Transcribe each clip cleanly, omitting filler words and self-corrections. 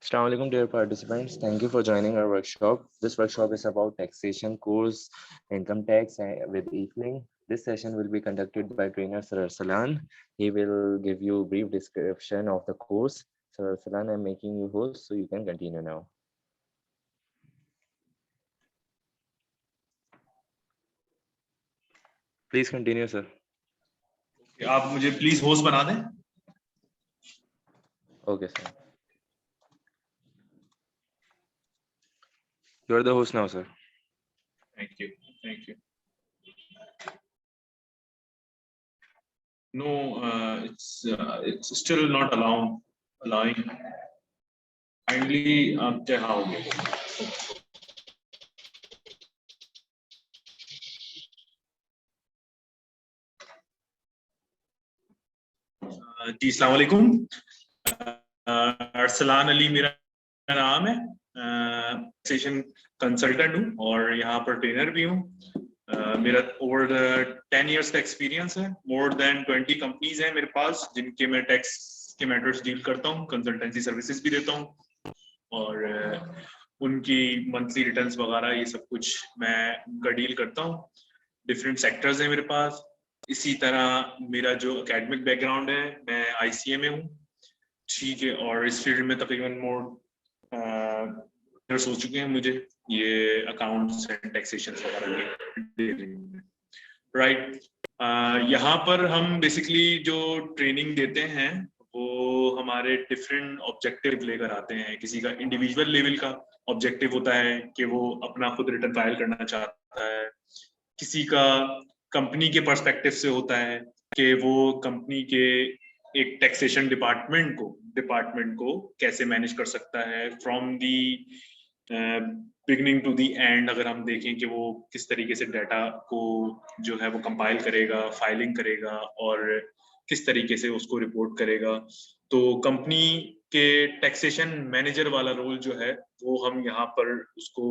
Assalamu alaikum dear participants. Thank you for joining our workshop. This workshop is about taxation course, income tax with eFling. This session will be conducted by trainer Sir Arsalan. He will give you a brief description of the course. Sir Arsalan, I'm making you host, so you can continue now. Please continue, sir. आप मुझे please host बना दें. Okay, sir. You are the host now, sir. Thank you. Thank you. No, it's still not allowing. Kindly क्या हो गया? जी अस्सलाम वालेकुम. अरसलान अली मेरा नाम है. सेशन कंसल्टेंट हूँ और यहाँ पर ट्रेनर भी हूँ. मेरा ओवर 10 इयर्स का एक्सपीरियंस है. मोर देन 20 कंपनीज हैं मेरे पास जिनके मैं टैक्स के मैटर्स डील करता हूँ. कंसल्टेंसी सर्विसेज भी देता हूँ और उनकी मंथली रिटर्न्स वगैरह ये सब कुछ मैं उनका डील करता हूँ. डिफरेंट सेक्टर्स हैं मेरे पास. इसी तरह मेरा जो एकेडमिक बैकग्राउंड है, मैं ICA में हूँ. ठीक है. और इस फील्ड में तकरीबन मोर हो चुके हैं मुझे ये अकाउंट्स एंड टैक्सेशन वगैरह. राइट. यहाँ पर हम बेसिकली जो ट्रेनिंग देते हैं वो हमारे डिफरेंट ऑब्जेक्टिव लेकर आते हैं. किसी का इंडिविजुअल लेवल का ऑब्जेक्टिव होता है कि वो अपना खुद रिटर्न फाइल करना चाहता है. किसी का कंपनी के पर्सपेक्टिव से होता है कि वो कंपनी के एक टैक्सेशन डिपार्टमेंट को कैसे मैनेज कर सकता है from the beginning to the end. अगर हम देखें कि वो किस तरीके से डाटा को जो है वो कंपाइल करेगा, फाइलिंग करेगा और किस तरीके से उसको रिपोर्ट करेगा. तो कंपनी के टैक्सेशन मैनेजर वाला रोल जो है वो हम यहाँ पर उसको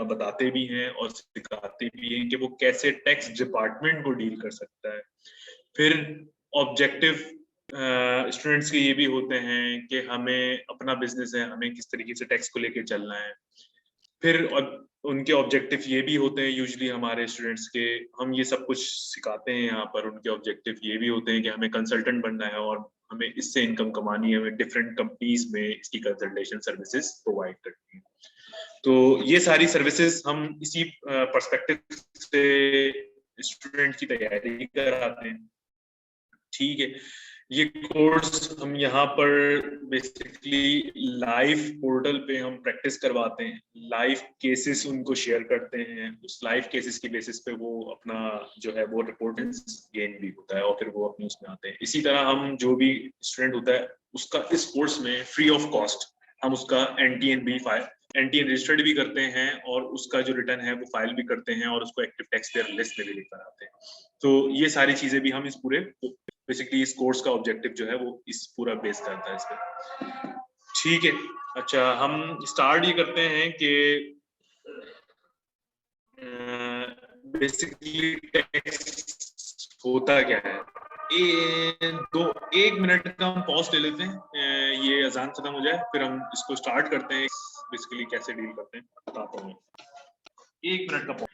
बताते भी हैं और सिखाते भी हैं कि वो कैसे टैक्स डिपार्टमेंट को डील कर सकता है. फिर ऑब्जेक्टिव स्टूडेंट्स के ये भी होते हैं कि हमें अपना बिजनेस है, हमें किस तरीके से टैक्स को लेके चलना है. फिर उनके ऑब्जेक्टिव ये भी होते हैं यूजुअली हमारे स्टूडेंट्स के, हम ये सब कुछ सिखाते हैं यहाँ पर. उनके ऑब्जेक्टिव ये भी होते हैं कि हमें कंसल्टेंट बनना है और हमें इससे इनकम कमानी है. हमें डिफरेंट कंपनीज में इसकी कंसल्टेशन सर्विसेज प्रोवाइड करती हैं. तो ये सारी सर्विसेज हम इसी पर्सपेक्टिव से स्टूडेंट की तैयारी कराते हैं. ठीक है. ये कोर्स हम यहाँ पर बेसिकली लाइव पोर्टल पे हम प्रैक्टिस करवाते हैं. लाइव केसेस उनको शेयर करते हैं. उस लाइव केसेस की बेसिस पे वो अपना जो है वो रिपोर्टेंस गेन भी होता है और फिर वो अपनी उसमें आते हैं. इसी तरह हम जो भी स्टूडेंट होता है उसका इस कोर्स में फ्री ऑफ कॉस्ट हम उसका NTN रजिस्टर्ड भी करते हैं और उसका जो रिटर्न है वो फाइल भी करते हैं और उसको एक्टिव टैक्स पेयर लिस्ट में भी लेकर आते हैं. तो ये सारी चीजें भी हम इस पूरे बेसिकली इस कोर्स का ऑब्जेक्टिव जो है वो इस पूरा बेस करता है इस पे. ठीक है. अच्छा, हम स्टार्ट ये करते हैं कि बेसिकली टैक्स होता क्या है. 1 मिनट का हम पॉज ले लेते हैं. ये अजान खत्म हो जाए फिर हम इसको स्टार्ट करते हैं. बेसिकली कैसे डील करते हैं बताता हूँ. 1 मिनट का पॉज.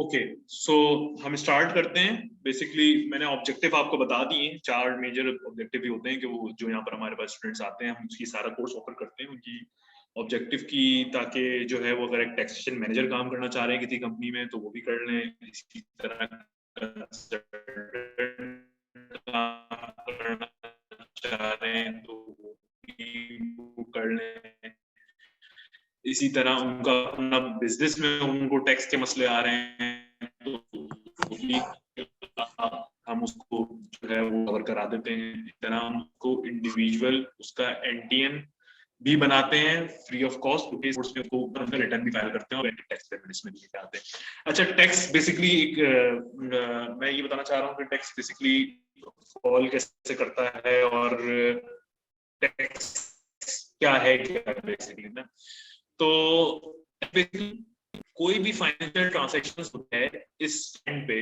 ओके, सो हम स्टार्ट करते हैं। बेसिकली मैंने ऑब्जेक्टिव आपको बता दिए हैं, 4 मेजर ऑब्जेक्टिव भी होते हैं कि वो जो यहाँ पर हमारे पास स्टूडेंट्स आते हैं, हम उसकी सारा कोर्स ऑफर करते हैं उनकी ऑब्जेक्टिव की, ताकि जो है वो अगर एक टैक्सेशन मैनेजर काम करना चाह रहे हैं किसी कंपनी में तो वो भी कर लें, इसी तरह काम करना चाह रहे हैं तो वो भी कर लें, इसी तरह उनका अपना बिजनेस में उनको टैक्स के मसले आ रहे हैं तो हम उसको जो है वो कवर करा देते हैं। इस तरह हम उसको इंडिविजुअल उसका एनटीएन भी बनाते हैं फ्री ऑफ कॉस्ट, क्योंकि उसमें उसको रिटर्न भी फाइल करते हैं और टैक्स पेमेंट्स में भी लेके आते हैं। अच्छा, टैक्स बेसिकली एक मैं ये बताना चाह रहा हूँ कि टैक्स बेसिकली फॉल कैसे करता है और टैक्स क्या है क्या बेसिकली ना। तो कोई भी फाइनेंशियल ट्रांजैक्शन होता है इस एंड पे,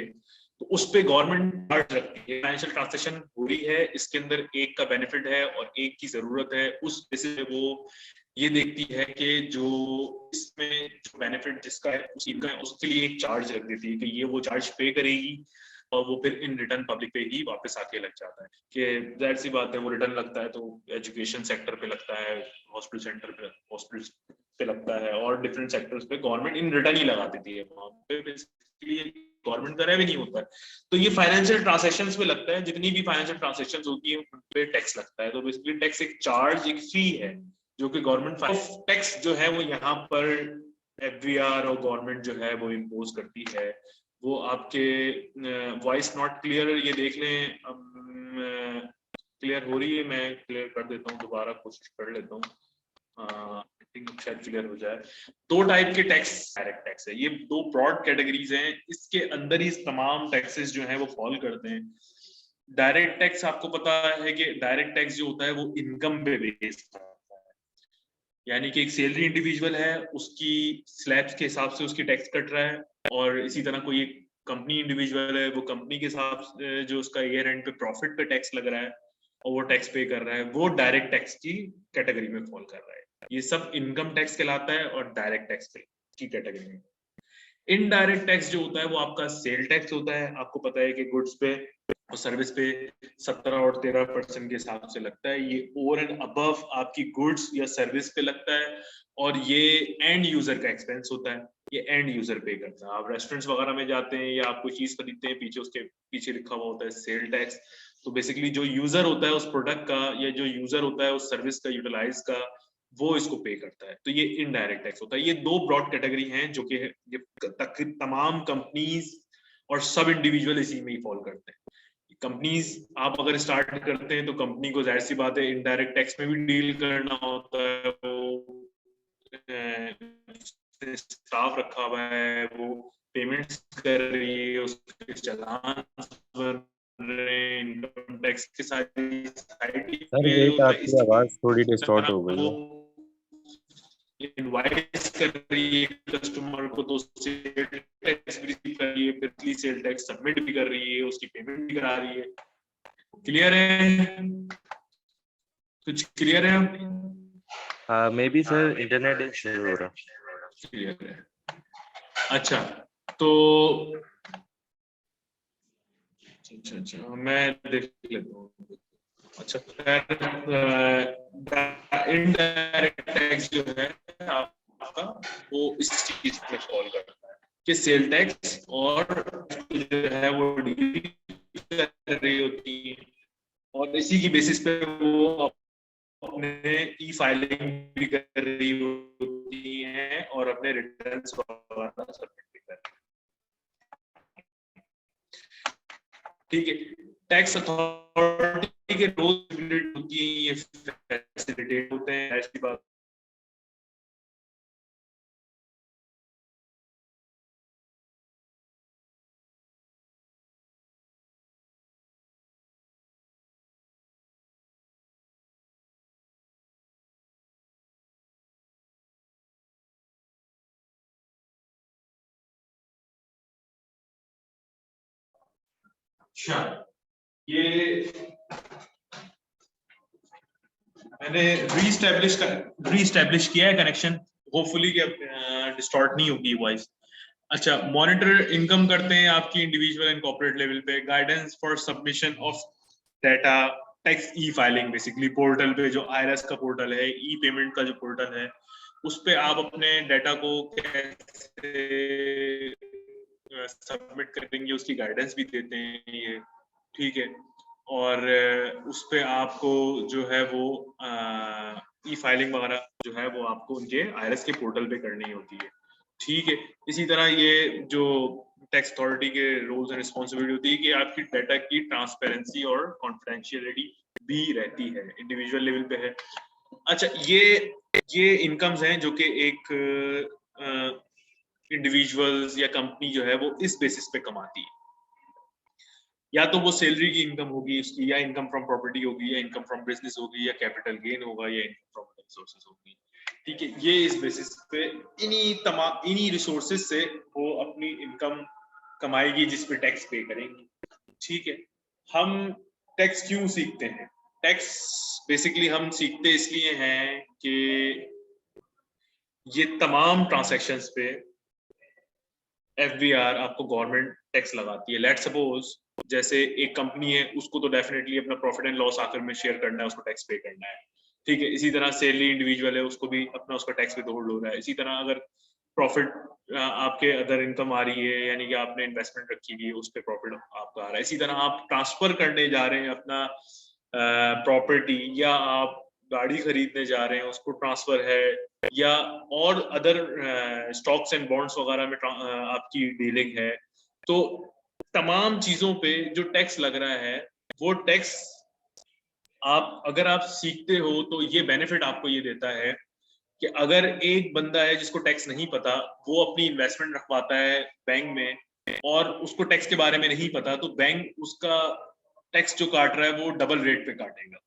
तो उस पे गवर्नमेंट चार्ज रखती है। फाइनेंशियल ट्रांजैक्शन हो रही है, इसके अंदर एक का बेनिफिट है और एक की जरूरत है, उस बेसिस पे वो ये देखती है कि जो इसमें जो बेनिफिट जिसका है उसके लिए एक चार्ज रख देती है कि ये वो चार्ज पे करेगी और वो फिर इन रिटर्न पब्लिक पे ही वापस आके लग जाता है। कि जाहिर सी बात है वो रिटर्न लगता है तो एजुकेशन सेक्टर पे लगता है, हॉस्पिटल सेंटर पे, हॉस्पिटल पे लगता है और डिफरेंट सेक्टर्स पे गवर्नमेंट इन रिटर्न ही लगा देती है। वहाँ पे बेसिकली गवर्नमेंट का रेवेन्यू नहीं होता है, तो ये फाइनेंशियल ट्रांजैक्शंस पे लगता है। जितनी भी फाइनेंशियल ट्रांजैक्शंस होती है उन पे टैक्स लगता है। तो बेसिकली टैक्स एक चार्ज, एक फी है जो कि गवर्नमेंट टैक्स जो है वो यहाँ पर एफबीआर और गवर्नमेंट जो है वो इम्पोज करती है। वो आपके वॉइस नॉट क्लियर, ये देख लें क्लियर हो रही है, मैं क्लियर कर देता हूँ, दोबारा कोशिश कर लेता हूँ, आई थिंक शायद क्लियर हो जाए। 2 टाइप के टैक्स डायरेक्ट टैक्स है, ये 2 ब्रॉड कैटेगरीज हैं, इसके अंदर ही तमाम टैक्सेस जो हैं वो फॉल करते हैं। डायरेक्ट टैक्स आपको पता है कि डायरेक्ट टैक्स जो होता है वो इनकम पे बेस्ड होता है, यानी कि एक सैलरी इंडिविजुअल है उसकी स्लैब्स के हिसाब से उसकी टैक्स कट रहा है, और इसी तरह कोई एक कंपनी इंडिविजुअल है वो कंपनी के हिसाब से जो उसका ईयर एंड पे प्रॉफिट पे टैक्स लग रहा है और वो टैक्स पे कर रहा है, वो डायरेक्ट टैक्स की कैटेगरी में फॉल कर रहा है। ये सब इनकम टैक्स कहलाता है और डायरेक्ट टैक्स की कैटेगरी में। इनडायरेक्ट टैक्स जो होता है वो आपका सेल टैक्स होता है। आपको पता है कि गुड्स पे और सर्विस पे 17 और 13% के हिसाब से लगता है। ये ओवर एंड अबव आपकी गुड्स या सर्विस पे लगता है और ये एंड यूजर का एक्सपेंस होता है, ये एंड यूजर पे करता है। आप रेस्टोरेंट्स वगैरह में जाते हैं या आप कोई चीज खरीदते हैं, पीछे उसके पीछे लिखा हुआ होता है सेल टैक्स। तो बेसिकली जो यूजर होता है उस प्रोडक्ट का या जो यूजर होता है उस सर्विस का, यूटिलाइज का, वो इसको पे करता है। तो ये इनडायरेक्ट टैक्स होता है। ये 2 ब्रॉड कैटेगरी हैं जो कि ये तमाम कंपनीज और सब इंडिविजुअल इसी में ही फॉल करते हैं। कंपनीज आप अगर स्टार्ट करते हैं तो कंपनी को जाहिर सी बात है इनडायरेक्ट टैक्स में भी डील करना होता है। वो स्टाफ रखा हुआ है, वो पेमेंट्स कर रही है, उसके चालान बन रहे हैं, इनकम टैक्स के साथ सर वेट, आपकी आवाज थोड़ी डिस्टॉर्ट हो गई है। इनवाइस कर रही है कस्टमर को, तो सेल टैक्स भी रिसीव कर रही है, फिर सेल टैक्स सबमिट भी कर रही है, उसकी पेमेंट भी करा रही है। क्लियर है? कुछ क्लियर है? May be sir internet issue हो रहा। क्लियर है। अच्छा, तो अच्छा मैं देख लेता हूँ। अच्छा, इनडायरेक्ट टैक्स जो है आपका वो इस चीज में फॉल करता है कि सेल टैक्स और जो है वो डील कर रही होती है और इसी की बेसिस पे वो अपने ई फाइलिंग भी कर रही होती है और अपने रिटर्न्स वगैरह सबमिट भी कर रही है। ठीक है, टैक्स अथॉरिटी के रोल होती है, ये फैसिलिटेट होते हैं, ऐसी बात। अच्छा, ये मैंने रीस्टैब्लिश किया है कनेक्शन, होपफुली डिस्टॉर्ट नहीं होगी वॉइस। अच्छा, मॉनिटर इनकम करते हैं आपकी इंडिविजुअल एंड कॉर्पोरेट लेवल पे, guidance for submission of data, tax e filing, basically portal पे जो आईआरएस का पोर्टल है, ई पेमेंट का जो पोर्टल है, उस पे आप अपने डाटा को कैसे सबमिट करेंगे उसकी गाइडेंस भी देते हैं ये, ठीक है। और उस पे आपको जो है वो ई फाइलिंग वगैरह जो है वो आपको उनके आईआरएस के पोर्टल पे करनी होती है, ठीक है। इसी तरह ये जो टैक्स अथॉरिटी के रूल्स एंड रिस्पॉन्सिबिलिटी होती है कि आपकी डाटा की ट्रांसपेरेंसी और कॉन्फिडेंशियलिटी भी रहती है, इंडिविजुअल लेवल पे है। अच्छा, ये इनकम्स हैं जो कि एक इंडिविजुअल्स या कंपनी जो है वो इस बेसिस पे कमाती है, या तो वो सैलरी की इनकम होगी उसकी, या इनकम फ्रॉम प्रॉपर्टी होगी, या इनकम फ्रॉम बिजनेस होगी, या कैपिटल गेन होगा, या इनकम फ्रॉम रिसोर्सेज होगी, ठीक है। ये इस बेसिस पे इन्हीं रिसोर्सेज से वो अपनी इनकम कमाएगी जिस पे टैक्स पे करेंगी, ठीक है। हम टैक्स क्यों सीखते हैं? टैक्स बेसिकली हम सीखते इसलिए हैं कि ये तमाम ट्रांजैक्शंस पे एफबीआर आपको गवर्नमेंट टैक्स लगाती है। लेट्स सपोज जैसे एक कंपनी है, उसको तो डेफिनेटली अपना प्रॉफिट एंड लॉस आखिर में शेयर करना है, उसको टैक्स पे करना है, ठीक है। इसी तरह सैलरी इंडिविजुअल है, उसको भी अपना उसका टैक्स पे होल्ड हो रहा है। इसी तरह अगर प्रॉफिट आपके अदर इनकम आ रही है, यानी कि आपने इन्वेस्टमेंट रखी हुई है, उस पर प्रॉफिट आपका आ रहा है। इसी तरह आप ट्रांसफर करने जा रहे हैं अपना प्रॉपर्टी, या आप गाड़ी खरीदने जा रहे हैं, उसको ट्रांसफर है, या और अदर स्टॉक्स एंड बॉन्ड्स वगैरह में आपकी डीलिंग है, तो तमाम चीजों पे जो टैक्स लग रहा है वो टैक्स आप अगर आप सीखते हो तो ये बेनिफिट आपको ये देता है कि अगर एक बंदा है जिसको टैक्स नहीं पता, वो अपनी इन्वेस्टमेंट रखवाता है बैंक में और उसको टैक्स के बारे में नहीं पता, तो बैंक उसका टैक्स जो काट रहा है वो डबल रेट पे काटेगा।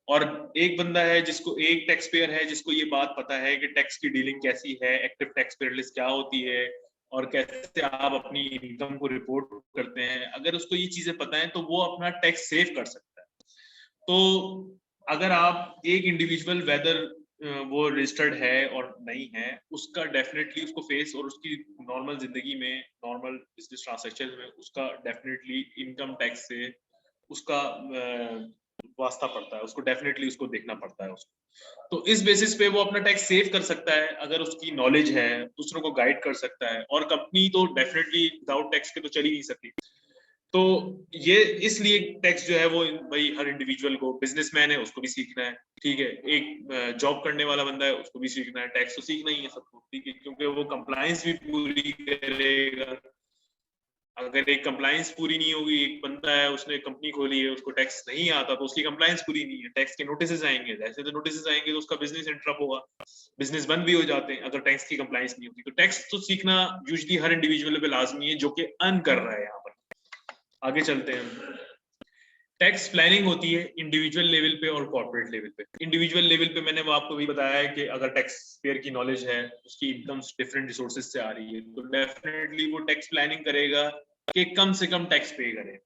और एक बंदा है जिसको, एक टैक्स पेयर है जिसको ये बात पता है कि टैक्स की डीलिंग कैसी है, एक्टिव टैक्स पेयर लिस्ट क्या होती है, और कैसे आप अपनी इनकम को रिपोर्ट करते हैं, अगर उसको ये चीजें पता है तो वो अपना टैक्स सेव कर सकता है। तो अगर आप एक इंडिविजुअल वेदर वो रजिस्टर्ड है और नहीं है, उसका डेफिनेटली उसको फेस और उसकी नॉर्मल जिंदगी में, नॉर्मल बिजनेस ट्रांजैक्शन में उसका डेफिनेटली इनकम टैक्स से उसका वास्ता पड़ता है, उसको डेफिनेटली उसको देखना पड़ता है उसको। तो इस बेसिस पे वो अपना टैक्स सेव कर सकता है अगर उसकी नॉलेज है, दूसरों को गाइड कर सकता है, और कंपनी तो डेफिनेटली विदाउट टैक्स के तो चल ही नहीं सकती। तो ये इसलिए टैक्स जो है वो भाई हर इंडिविजुअल को, बिजनेसमैन है उसको भी सीखना है, ठीक है, एक जॉब करने वाला बंदा है उसको भी सीखना है, टैक्स तो सीखना ही है सबको, ठीक है, क्योंकि वो कंप्लायंस भी पूरी करेगा। अगर एक कंप्लायंस पूरी नहीं होगी, एक बंदा है उसने कंपनी खोली है, उसको टैक्स नहीं आता, तो उसकी कंप्लायंस पूरी नहीं है, टैक्स के नोटिस आएंगे, जैसे तो नोटिस आएंगे तो उसका बिजनेस इंटरप्ट होगा, बिजनेस बंद भी हो जाते हैं अगर टैक्स की कंप्लायंस नहीं होती। तो टैक्स तो सीखना यूजुअली हर इंडिविजुअल पे लाजमी है जो कि अर्न कर रहा है। यहाँ पर आगे चलते हैं। टैक्स प्लानिंग होती है इंडिविजुअल लेवल पे और कॉर्पोरेट लेवल पे। इंडिविजुअल लेवल पे मैंने वो आपको भी बताया है कि अगर टैक्स पेयर की नॉलेज है, उसकी इनकम डिफरेंट रिसोर्सेज से आ रही है, तो डेफिनेटली वो टैक्स प्लानिंग करेगा कि कम से कम टैक्स पे करे,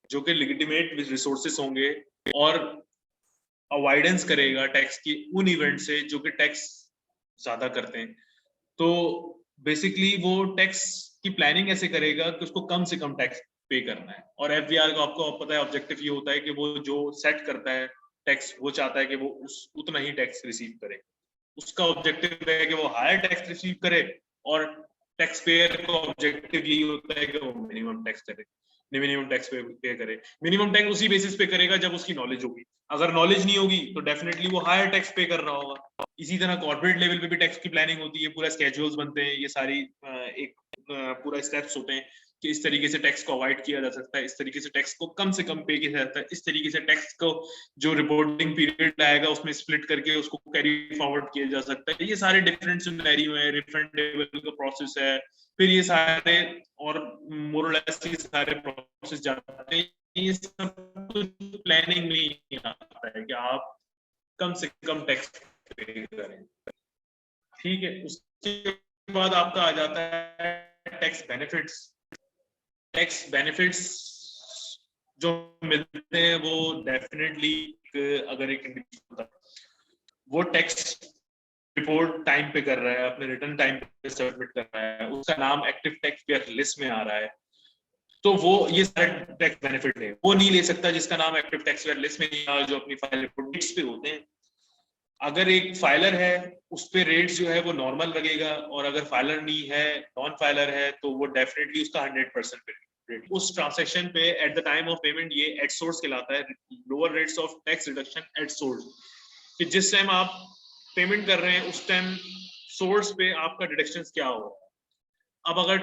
जो कि लेजिटिमेट रिसोर्सेज होंगे, और अवॉइडेंस करेगा टैक्स की उन इवेंट से जो कि टैक्स ज्यादा करते हैं। तो बेसिकली वो टैक्स की प्लानिंग ऐसे करेगा कि उसको कम से कम टैक्स पे करना है। और एफबीआर का आपको पता है ऑब्जेक्टिव ये होता है कि वो जो सेट करता है टैक्स, वो चाहता है कि वो उतना ही टैक्स रिसीव करे। उसका ऑब्जेक्टिव है कि वो हायर टैक्स रिसीव करे, और टैक्स पेयर का ऑब्जेक्टिव यही होता है कि वो मिनिमम टैक्स करे, मिनिमम टैक्स पे करे। मिनिमम टैक्स उसी बेसिस पे करेगा जब उसकी नॉलेज होगी, अगर नॉलेज नहीं होगी तो डेफिनेटली वो हायर टैक्स पे कर रहा होगा। इसी तरह कॉर्पोरेट लेवल पे भी टैक्स की प्लानिंग होती है, पूरा स्केड्यूल्स बनते हैं, ये सारी एक पूरा स्टेप्स होते हैं कि इस तरीके से टैक्स को अवॉइड किया जा सकता है, इस तरीके से टैक्स को कम से कम पे किया जाता है, इस तरीके से टैक्स को जो रिपोर्टिंग पीरियड आएगा उसमें स्प्लिट करके उसको कैरी फॉरवर्ड किया जा सकता है। ये सारे डिफरेंट सिनेरियो है, रिफंडेबल का प्रोसेस है, फिर ये सारे और मोरलेस ये सारे प्रोसेस जाते हैं। ये सब कुछ प्लानिंग में ही आता है कि आप कम से कम टैक्स पे करें, ठीक है। उसके बाद आपका आ जाता है टैक्स बेनिफिट्स। टैक्स बेनिफिट्स जो मिलते हैं वो डेफिनेटली, अगर एक इंडिविजुअल वो टैक्स रिपोर्ट टाइम पे कर रहा है, अपने रिटर्न टाइम पे सबमिट कर रहा है, उसका नाम एक्टिव टैक्स पेयर लिस्ट में आ रहा है, तो वो ये सारे टैक्स बेनिफिट है। वो नहीं ले सकता जिसका नाम एक्टिव टैक्स पेयर लिस्ट में नहीं आ, जो अपनी फाइल रिपोर्ट्स पे होते हैं। अगर एक फाइलर है उस पे रेट जो है वो नॉर्मल लगेगा, और अगर फाइलर नहीं है, नॉन फाइलर है, तो वो डेफिनेटली उसका 100% पे रेट उस ट्रांजैक्शन पे at the time of payment ये एट सोर्स कहलाता है, lower rates of tax reduction at source. कि जिस टाइम आप पेमेंट कर रहे हैं उस टाइम सोर्स पे आपका डिडक्शन क्या होगा। अब अगर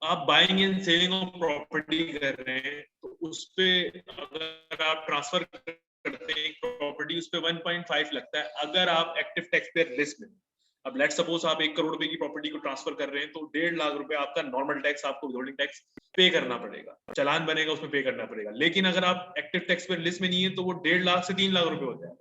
आप buying and selling of property कर रहे हैं तो उस पे अगर आप ट्रांसफर करते हैं प्रॉपर्टी, उस पे 1.5 लगता है अगर आप एक्टिव टैक्स पेयर लिस्ट में। अब लेट सपोज आप 1 करोड़ रुपए की प्रॉपर्टी को ट्रांसफर कर रहे हैं तो 1.5 लाख रुपए आपका नॉर्मल टैक्स, आपको विथहोल्डिंग टैक्स पे करना पड़ेगा, चालान बनेगा उसमें पे करना पड़ेगा। लेकिन अगर आप एक्टिव टैक्स पेयर लिस्ट में नहीं है तो वो 1.5 लाख से 3 लाख रुपए होता है।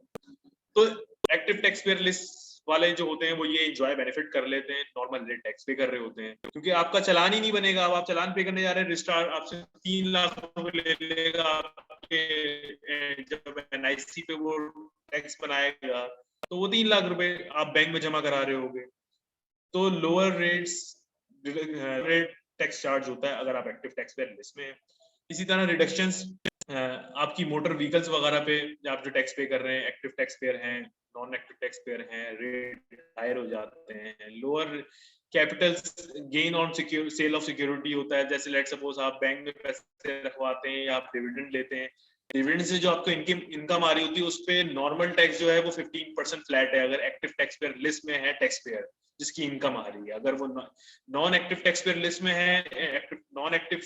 तो एक्टिव टैक्स पेयर लिस्ट वाले जो होते हैं वो ये एंजॉय बेनिफिट कर लेते हैं, नॉर्मल रेट टैक्स पे कर रहे होते हैं, क्योंकि आपका चालान ही नहीं बनेगा। अब आप चालान पे करने जा रहे हैं, रजिस्ट्रार आपसे 3 लाख रुपए ले लेगा आपके, जब एनआईसी पे वो टैक्स बनाएगा तो वो 3 लाख रुपए आप बैंक में जमा करा रहे होगे। तो लोअर रेट टैक्स चार्ज होता है अगर आप एक्टिव टैक्स पेयर लिस्ट में है। इसी तरह रिडक्शंस आपकी मोटर व्हीकल्स वगैरह पे आप जो टैक्स पे कर रहे हैं, एक्टिव टैक्स पेयर हैं, नॉन एक्टिव टैक्स पेयर हैं, रेट हायर हो जाते हैं। Lower capital gain on sale of security होता है, जैसे लेट सपोज आप बैंक में पैसे रखवाते हैं या आप डिविडेंड लेते हैं, डिविडेंड से जो आपको इनकम आ रही होती है उस पे नॉर्मल टैक्स जो है वो 15% फ्लैट है अगर एक्टिव टैक्स पेयर लिस्ट में है टैक्स पेयर जिसकी इनकम आ रही है। अगर वो non active tax payer list में है, नॉन एक्टिव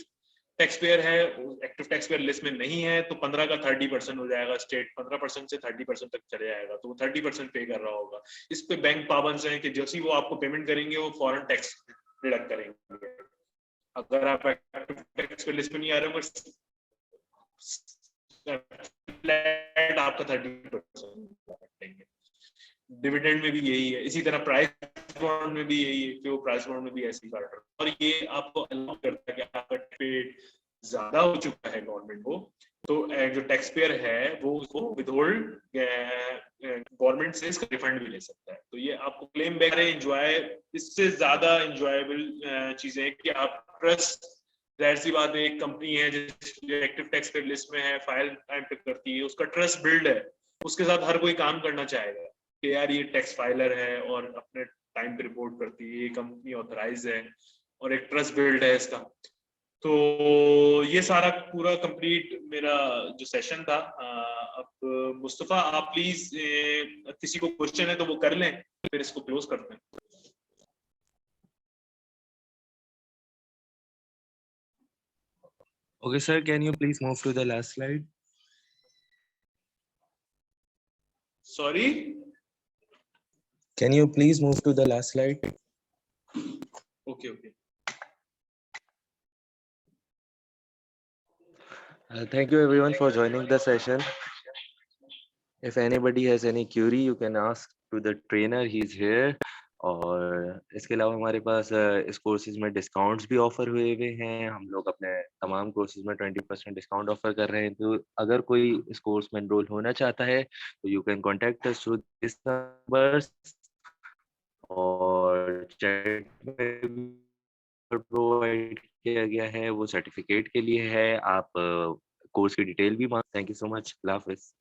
टैक्स पेयर है, एक्टिव टैक्स पेयर लिस्ट में नहीं है, तो 15 का 30% हो जाएगा, स्टेट 15% से 30% तक चले जाएगा, तो वो 30% पे कर रहा होगा। इस पे बैंक पाबंद है कि जैसे ही वो आपको पेमेंट करेंगे वो फॉरेन टैक्स डिडक्ट करेंगे। अगर आप एक्टिव टैक्स पेयर लिस्ट में नहीं आ रहे हो, फ्लैट आपका 30% डिविडेंड में भी यही है। इसी तरह प्राइस बॉन्ड में भी यही है कि वो प्राइस बॉन्ड में भी ऐसी काट रहा है, और ये आपको अलाउ करता है कि आपका पे ज्यादा हो चुका है गवर्नमेंट को, तो जो टैक्स पेयर है वो उसको विदहोल्ड गवर्नमेंट से इसका रिफंड भी ले सकता है। तो ये आपको क्लेम बैक एंजॉय, इससे ज्यादा एंजॉयबल चीजें हैं कि आप ट्रस्ट, जाहिर सी बात है एक कंपनी है जो एक्टिव टैक्स पेयर लिस्ट में है, फाइल टाइम पे करती है, उसका ट्रस्ट बिल्ड है, उसके साथ हर कोई काम करना चाहेगा कि यार ये टैक्स फाइलर है और अपने टाइम पे रिपोर्ट करती है, ये कंपनी ऑथराइज है, और एक ट्रस्ट बिल्ड है इसका। तो ये सारा पूरा कंप्लीट मेरा जो सेशन था। अब मुस्तफा आप प्लीज किसी को क्वेश्चन है तो वो कर लें, फिर इसको क्लोज करते हैं। Okay, sir, can you please move to the last slide? Sorry? Can you please move to the last slide? Okay, okay. Thank you everyone for joining the session. If anybody has any query, you can ask to the trainer, he's here. और इसके अलावा हमारे पास इस courses में discounts भी offer हुए हुए हैं। हम लोग अपने तमाम कोर्सेज में 20% डिस्काउंट ऑफर कर रहे हैं। तो अगर कोई इस कोर्स में एनरोल होना चाहता है तो you can contact us through this numbers, और चैट में प्रोवाइड किया गया है वो सर्टिफिकेट के लिए है। आप कोर्स की डिटेल भी मांग। Thank you so much. अल्लाह हाफिज़।